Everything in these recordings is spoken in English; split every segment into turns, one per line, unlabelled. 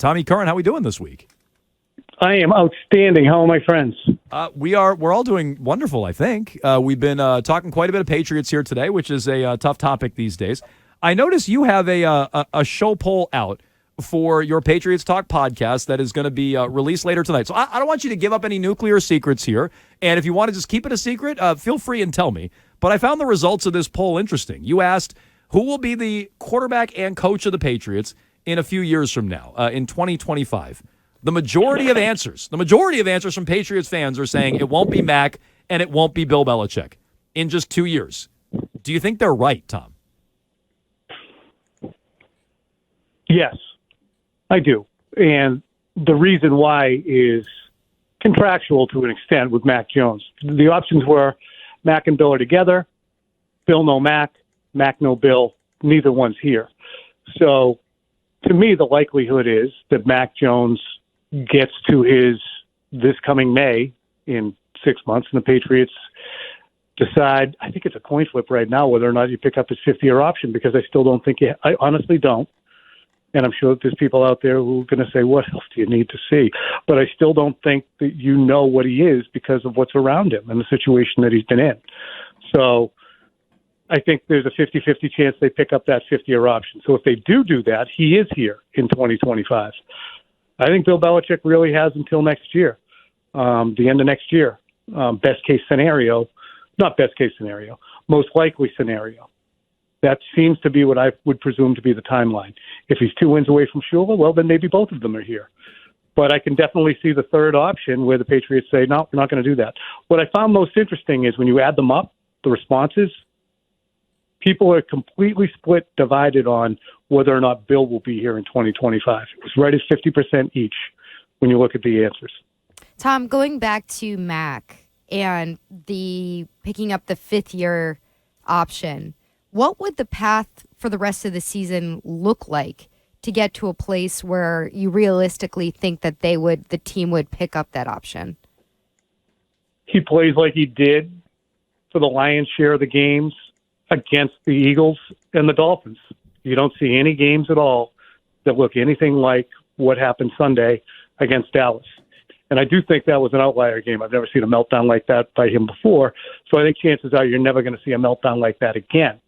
Tommy Curran, how are we doing this week?
I am outstanding. How are my friends?
We're all doing wonderful, I think. We've been talking quite a bit of Patriots here today, which is a tough topic these days. I notice you have a show poll out for your Patriots Talk podcast that is going to be released later tonight. So I don't want you to give up any nuclear secrets here. And if you want to just keep it a secret, feel free and tell me. But I found the results of this poll interesting. You asked who will be the quarterback and coach of the Patriots in a few years from now, in 2025. The majority of answers from Patriots fans are saying it won't be Mac and it won't be Bill Belichick in just 2 years. Do you think they're right, Tom?
Yes, I do. And the reason why is contractual to an extent with Mac Jones. The options were Mac and Bill are together, Bill no Mac, Mac no Bill, neither one's here. So to me, the likelihood is that Mac Jones gets to this coming May in 6 months, and the Patriots decide, I think it's a coin flip right now, whether or not you pick up his 50-year option, because I still don't think I honestly don't. And I'm sure that there's people out there who are going to say, what else do you need to see? But I still don't think that you know what he is because of what's around him and the situation that he's been in. So I think there's a 50-50 chance they pick up that 50-year option. So if they do that, he is here in 2025. I think Bill Belichick really has until next year, the end of next year. Best case scenario, not best case scenario, most likely scenario. That seems to be what I would presume to be the timeline. If he's 2 wins away from Shula, well, then maybe both of them are here. But I can definitely see the third option where the Patriots say, no, we're not going to do that. What I found most interesting is when you add them up, the responses, people are completely split, divided on whether or not Bill will be here in 2025. It was right at 50% each when you look at the answers.
Tom, going back to Mac and the picking up the 5th-year option, what would the path for the rest of the season look like to get to a place where you realistically think that the team would pick up that option?
He plays like he did for the lion's share of the games against the Eagles and the Dolphins. You don't see any games at all that look anything like what happened Sunday against Dallas. And I do think that was an outlier game. I've never seen a meltdown like that by him before. So I think chances are you're never going to see a meltdown like that again.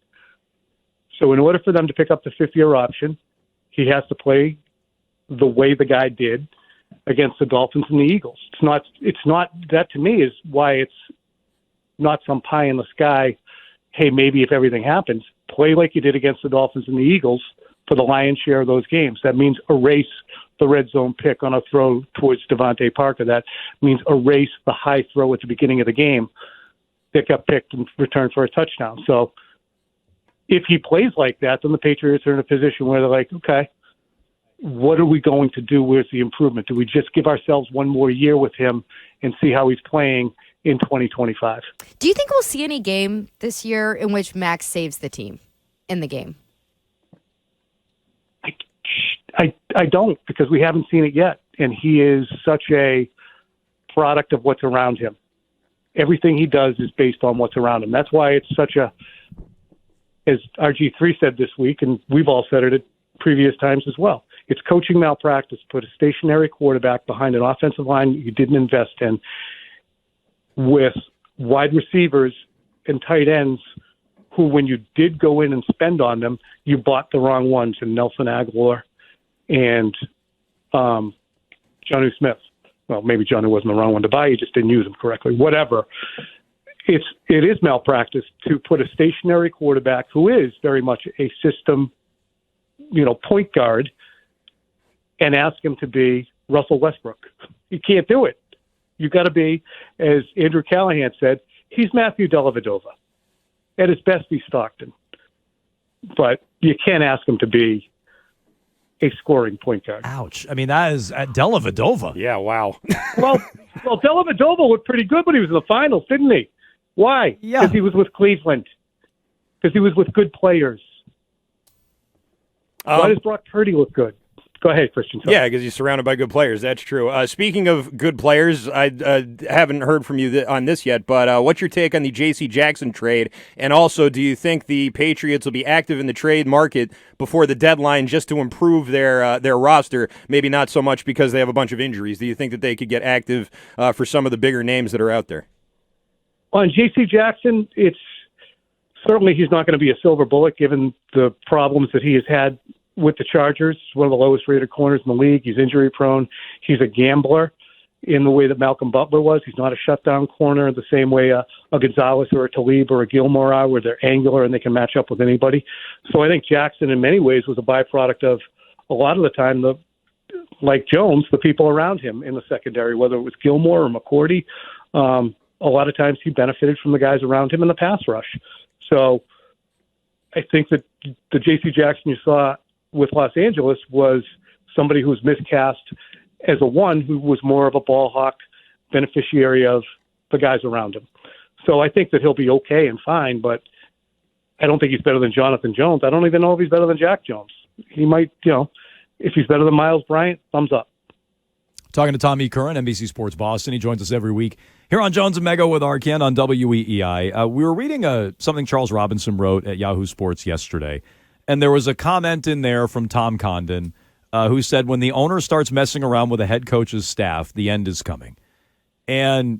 So in order for them to pick up the 5th-year option, he has to play the way the guy did against the Dolphins and the Eagles. It's not that, to me, is why it's not some pie in the sky. Hey, maybe if everything happens, play like you did against the Dolphins and the Eagles for the lion's share of those games. That means erase the red zone pick on a throw towards Devontae Parker. That means erase the high throw at the beginning of the game that got picked and returned for a touchdown. So if he plays like that, then the Patriots are in a position where they're like, okay, what are we going to do? Where's the improvement? Do we just give ourselves one more year with him and see how he's playing in 2025?
Do you think we'll see any game this year in which Max saves the team in the game?
I don't, because we haven't seen it yet. And he is such a product of what's around him. Everything he does is based on what's around him. That's why it's such a, as RG3 said this week, and we've all said it at previous times as well, it's coaching malpractice. Put a stationary quarterback behind an offensive line you didn't invest in, with wide receivers and tight ends who, when you did go in and spend on them, you bought the wrong ones in Nelson Aguilar and Jonnu Smith. Well, maybe Jonnu wasn't the wrong one to buy. You just didn't use them correctly. Whatever. It is malpractice to put a stationary quarterback who is very much a system, point guard, and ask him to be Russell Westbrook. You can't do it. You got to be, as Andrew Callahan said, he's Matthew Dellavedova. At his best, he's Stockton. But you can't ask him to be a scoring point guard.
Ouch. I mean, that is at Dellavedova.
Yeah, wow.
well, Dellavedova looked pretty good when he was in the finals, didn't he? Why?
Yeah.
Because he was with Cleveland. Because he was with good players. Why does Brock Purdy look good? Go ahead, Christian. Sorry.
Yeah, because he's surrounded by good players. That's true. Speaking of good players, I haven't heard from you on this yet, but what's your take on the J.C. Jackson trade? And also, do you think the Patriots will be active in the trade market before the deadline just to improve their roster? Maybe not so much because they have a bunch of injuries. Do you think that they could get active for some of the bigger names that are out there?
On J.C. Jackson, it's certainly he's not going to be a silver bullet given the problems that he has had with the Chargers. One of the lowest rated corners in the league. He's injury prone. He's a gambler in the way that Malcolm Butler was. He's not a shutdown corner the same way a Gonzalez or a Talib or a Gilmore are, where they're angular and they can match up with anybody. So I think Jackson in many ways was a byproduct of a lot of the time, like Jones, the people around him in the secondary, whether it was Gilmore or McCourty. A lot of times he benefited from the guys around him in the pass rush. So I think that the J.C. Jackson you saw with Los Angeles was somebody who was miscast as a one who was more of a ball hawk beneficiary of the guys around him. So I think that he'll be okay and fine, but I don't think he's better than Jonathan Jones. I don't even know if he's better than Jack Jones. He might, if he's better than Miles Bryant, thumbs up.
Talking to Tommy Curran, NBC Sports Boston. He joins us every week here on Jones and Mego with Arcand on WEEI. We were reading something Charles Robinson wrote at Yahoo Sports yesterday. And there was a comment in there from Tom Condon who said, when the owner starts messing around with a head coach's staff, the end is coming. And,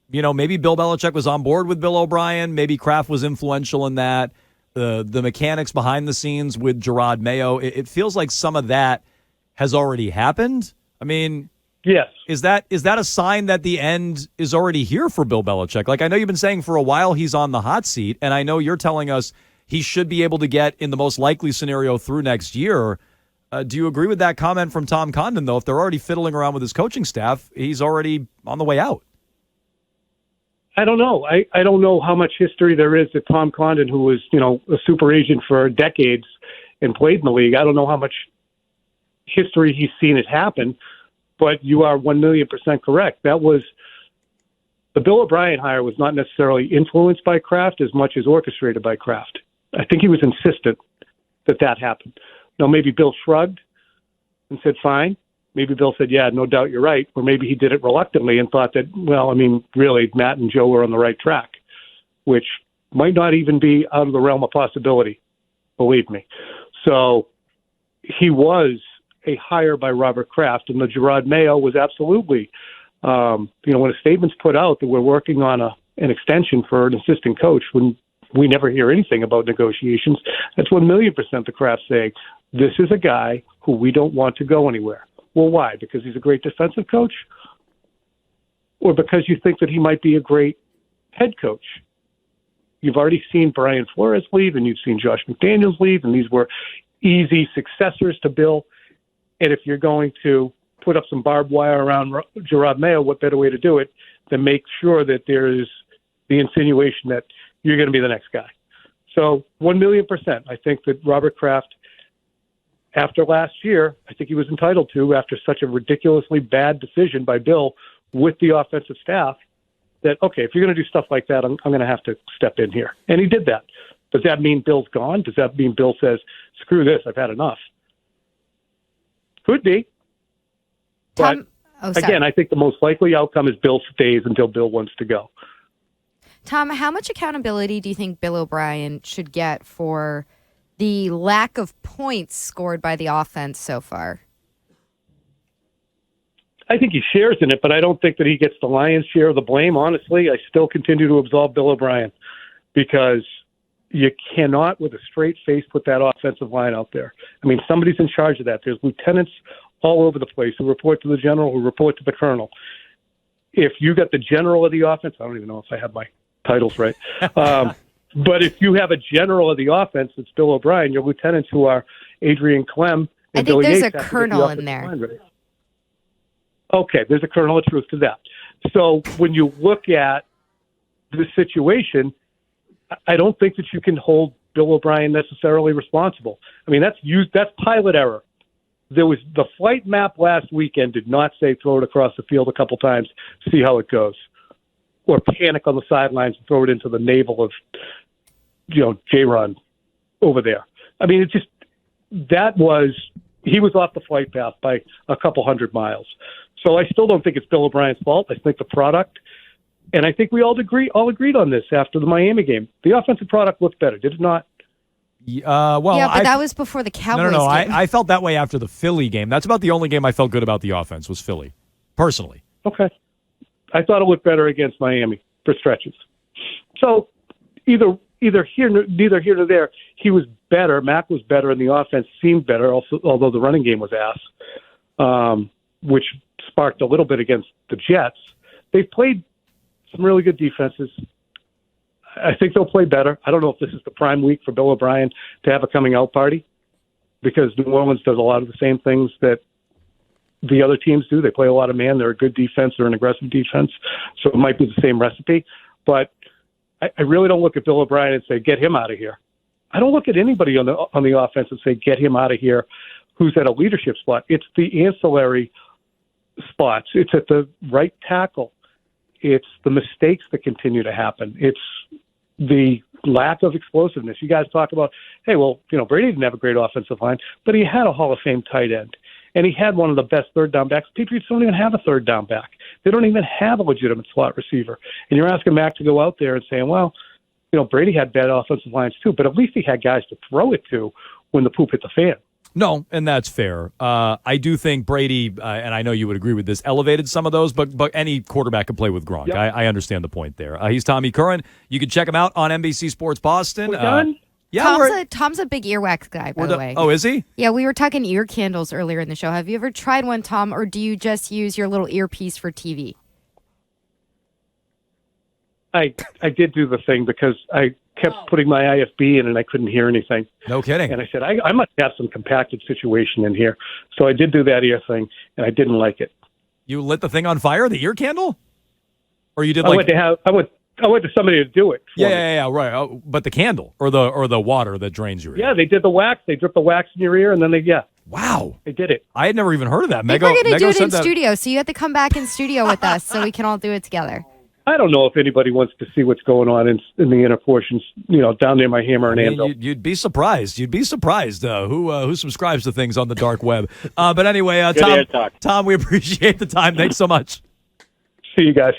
maybe Bill Belichick was on board with Bill O'Brien. Maybe Kraft was influential in that. The mechanics behind the scenes with Gerard Mayo, it feels like some of that has already happened. I mean,
yes.
Is that a sign that the end is already here for Bill Belichick? Like, I know you've been saying for a while he's on the hot seat, and I know you're telling us he should be able to get, in the most likely scenario, through next year. Do you agree with that comment from Tom Condon, though? If they're already fiddling around with his coaching staff, he's already on the way out.
I don't know. I don't know how much history there is that Tom Condon, who was, a super agent for decades and played in the league, I don't know how much history he's seen it happen, but you are 1,000,000% correct. That was the Bill O'Brien hire was not necessarily influenced by Kraft as much as orchestrated by Kraft. I think he was insistent that happened. Now, maybe Bill shrugged and said, fine. Maybe Bill said, yeah, no doubt you're right. Or maybe he did it reluctantly and thought that, really, Matt and Joe were on the right track, which might not even be out of the realm of possibility, believe me. So he was a hire by Robert Kraft, and the Gerard Mayo was absolutely, when a statement's put out that we're working on an extension for an assistant coach, when we never hear anything about negotiations, that's 1,000,000% the Kraft saying, this is a guy who we don't want to go anywhere. Well, why? Because he's a great defensive coach? Or because you think that he might be a great head coach? You've already seen Brian Flores leave, and you've seen Josh McDaniels leave, and these were easy successors to Bill. And if you're going to put up some barbed wire around Gerard Mayo, what better way to do it than make sure that there is the insinuation that you're going to be the next guy? So 1,000,000%. I think that Robert Kraft, after last year, I think he was entitled to, after such a ridiculously bad decision by Bill with the offensive staff, that, okay, if you're going to do stuff like that, I'm going to have to step in here. And he did that. Does that mean Bill's gone? Does that mean Bill says, screw this, I've had enough? Could be. But again, I think the most likely outcome is Bill stays until Bill wants to go.
Tom, how much accountability do you think Bill O'Brien should get for the lack of points scored by the offense so far?
I think he shares in it, but I don't think that he gets the lion's share of the blame, honestly. I still continue to absolve Bill O'Brien because you cannot, with a straight face, put that offensive line out there. I mean, somebody's in charge of that. There's lieutenants all over the place who report to the general, who report to the colonel. If you got the general of the offense, I don't even know if I have my titles right. But if you have a general of the offense, it's Bill O'Brien. Your lieutenants who are Adrian Clem and
I think
Billy
there's
Yates
a colonel in there.
Okay, there's a kernel of truth to that. So when you look at the situation, I don't think that you can hold Bill O'Brien necessarily responsible. I mean, that's pilot error. There was the flight map last weekend did not say throw it across the field a couple times, see how it goes, or panic on the sidelines and throw it into the navel of, J-Ron over there. I mean, that was he was off the flight path by a couple hundred miles. So I still don't think it's Bill O'Brien's fault. I think the product, and I think we all agreed on this after the Miami game. The offensive product looked better, did it not?
But that was before the Cowboys
No.
game.
I felt that way after the Philly game. That's about the only game I felt good about the offense was Philly, personally.
Okay. I thought it looked better against Miami for stretches. So neither here nor there. He was better. Mac was better, and the offense seemed better, also, although the running game was ass, which sparked a little bit against the Jets. They've played some really good defenses. I think they'll play better. I don't know if this is the prime week for Bill O'Brien to have a coming out party, because New Orleans does a lot of the same things that the other teams do. They play a lot of man. They're a good defense. They're an aggressive defense. So it might be the same recipe. But I really don't look at Bill O'Brien and say, get him out of here. I don't look at anybody on the offense and say, get him out of here, who's at a leadership spot. It's the ancillary spots. It's at the right tackle. It's the mistakes that continue to happen. It's the lack of explosiveness. You guys talk about, hey, well, Brady didn't have a great offensive line, but he had a Hall of Fame tight end, and he had one of the best third down backs. Patriots don't even have a third down back. They don't even have a legitimate slot receiver. And you're asking Mac to go out there and saying, well, Brady had bad offensive lines too, but at least he had guys to throw it to when the poop hit the fan.
No, and that's fair. I do think Brady, and I know you would agree with this, elevated some of those, but any quarterback can play with Gronk.
Yep.
I understand the point there. He's Tommy Curran. You can check him out on NBC Sports Boston.
We're done?
Yeah,
Tom's a big earwax guy, by the way.
Oh, is he?
Yeah, we were talking ear candles earlier in the show. Have you ever tried one, Tom, or do you just use your little earpiece for TV?
I did do the thing because I kept putting my IFB in and I couldn't hear anything.
No kidding.
And I said, I must have some compacted situation in here. So I did do that ear thing, and I didn't like it.
You lit the thing on fire, the ear candle? Or you did
I went to somebody to do it.
Yeah, right. Oh, but the candle or the water that drains your ear.
Yeah, they did the wax. They dripped the wax in your ear, and then
Wow.
they did it.
I had never even heard of that.
I think we're going to do it in studio, so you have to come back in studio with us so we can all do it together.
I don't know if anybody wants to see what's going on in the inner portions, down near my hammer and anvil.
You'd be surprised. You'd be surprised who subscribes to things on the dark web. But anyway, Tom, we appreciate the time. Thanks so much.
See you guys.